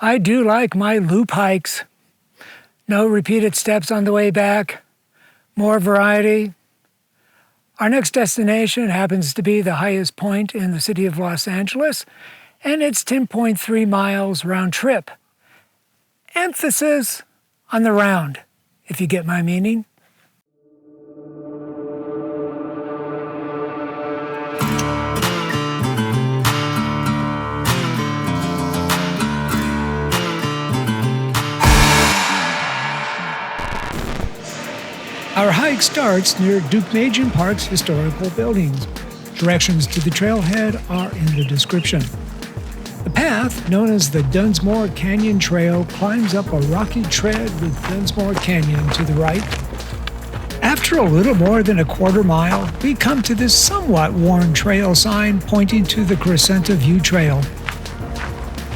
I do like my loop hikes. No repeated steps on the way back, more variety. Our next destination happens to be the highest point in the city of Los Angeles, and it's 10.3 miles round trip. Emphasis on the round, if you get my meaning. Our hike starts near Deukmejian Park's historical buildings. Directions to the trailhead are in the description. The path, known as the Dunsmore Canyon Trail, climbs up a rocky tread with Dunsmore Canyon to the right. After a little more than a quarter mile, we come to this somewhat worn trail sign pointing to the Crescenta View Trail.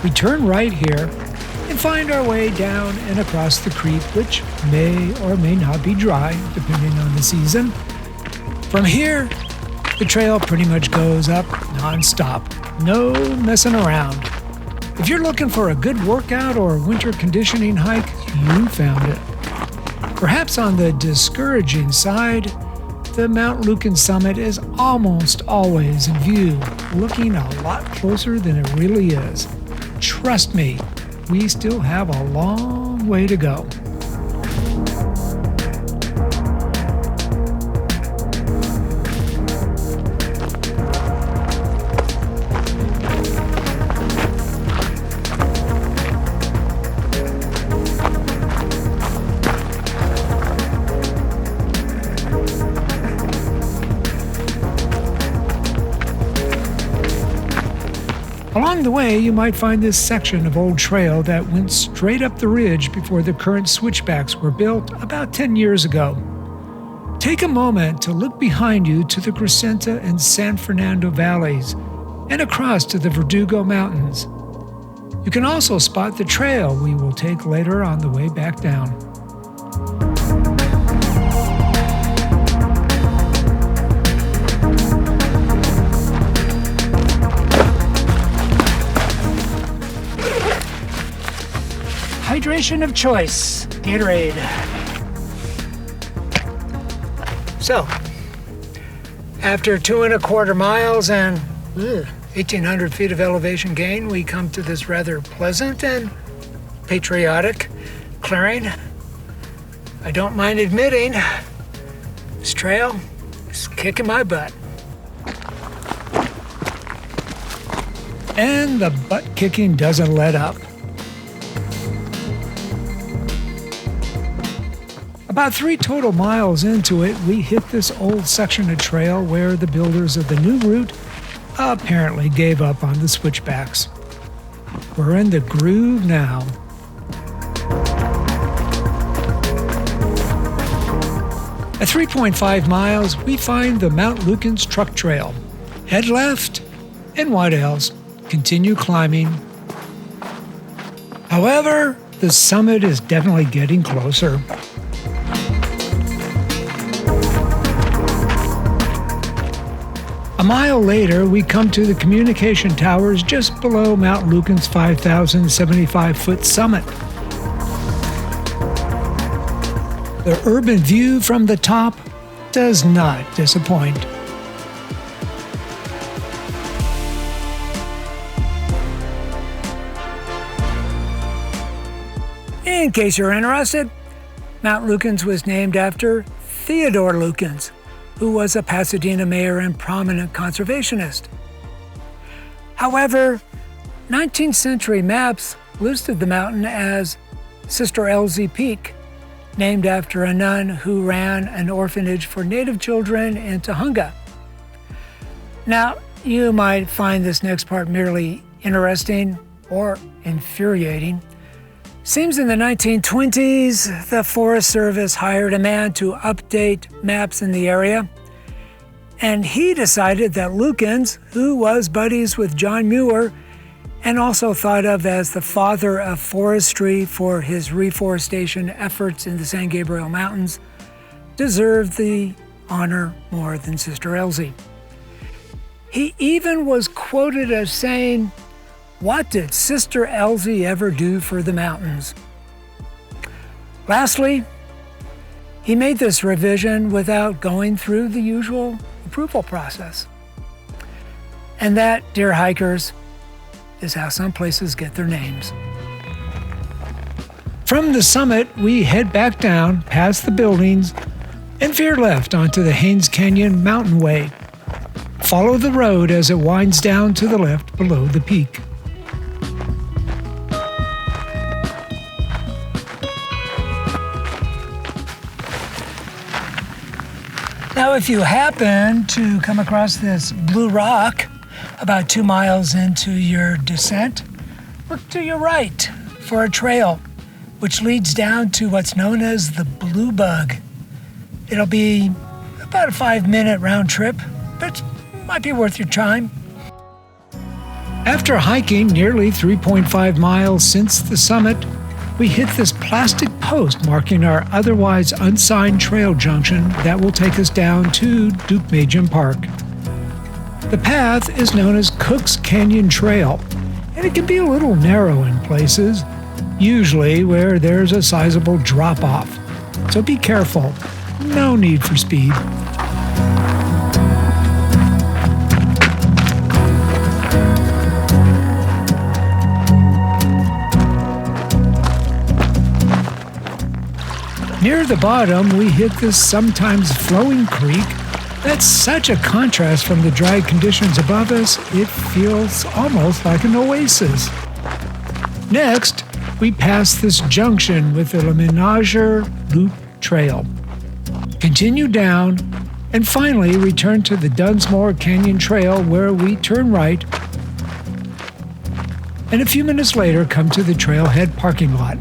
We turn right here and find our way down and across the creek, which may or may not be dry, depending on the season. From here, the trail pretty much goes up non-stop. No messing around. If you're looking for a good workout or winter conditioning hike, you found it. Perhaps on the discouraging side, the Mount Lukens summit is almost always in view, looking a lot closer than it really is. Trust me, we still have a long way to go. Along the way, you might find this section of old trail that went straight up the ridge before the current switchbacks were built about 10 years ago. Take a moment to look behind you to the Crescenta and San Fernando valleys and across to the Verdugo Mountains. You can also spot the trail we will take later on the way back down. Hydration of choice, Gatorade. So, after 2.25 miles and 1,800 feet of elevation gain, we come to this rather pleasant and patriotic clearing. I don't mind admitting, this trail is kicking my butt. And the butt kicking doesn't let up. About 3 total miles into it, we hit this old section of trail where the builders of the new route apparently gave up on the switchbacks. We're in the groove now. At 3.5 miles, we find the Mount Lukens truck trail. Head left, and what else? Continue climbing. However, the summit is definitely getting closer. A mile later, we come to the communication towers just below Mount Lukens' 5,075-foot summit. The urban view from the top does not disappoint. In case you're interested, Mount Lukens was named after Theodore Lukens, who was a Pasadena mayor and prominent conservationist. However, 19th century maps listed the mountain as Sister Elsie Peak, named after a nun who ran an orphanage for Native children in Tujunga. Now, you might find this next part merely interesting or infuriating. Seems in the 1920s, the Forest Service hired a man to update maps in the area, and he decided that Lukens, who was buddies with John Muir and also thought of as the father of forestry for his reforestation efforts in the San Gabriel Mountains, deserved the honor more than Sister Elsie. He even was quoted as saying, What did Sister Elsie ever do for the mountains? Lastly, he made this revision without going through the usual approval process. And that, dear hikers, is how some places get their names. From the summit, we head back down past the buildings and veer left onto the Haines Canyon Mountain Way. Follow the road as it winds down to the left below the peak. Now, if you happen to come across this blue rock about 2 miles into your descent, look to your right for a trail which leads down to what's known as the Blue Bug. It'll be about a 5-minute round trip, but it might be worth your time. After hiking nearly 3.5 miles since the summit, we hit this plastic post marking our otherwise unsigned trail junction that will take us down to Deukmejian Park. The path is known as Cook's Canyon Trail, and it can be a little narrow in places, usually where there's a sizable drop-off. So be careful. No need for speed. Near the bottom, we hit this sometimes flowing creek that's such a contrast from the dry conditions above us, it feels almost like an oasis. Next, we pass this junction with the Ménager Loop Trail. Continue down, and finally return to the Dunsmore Canyon Trail where we turn right, and a few minutes later come to the trailhead parking lot.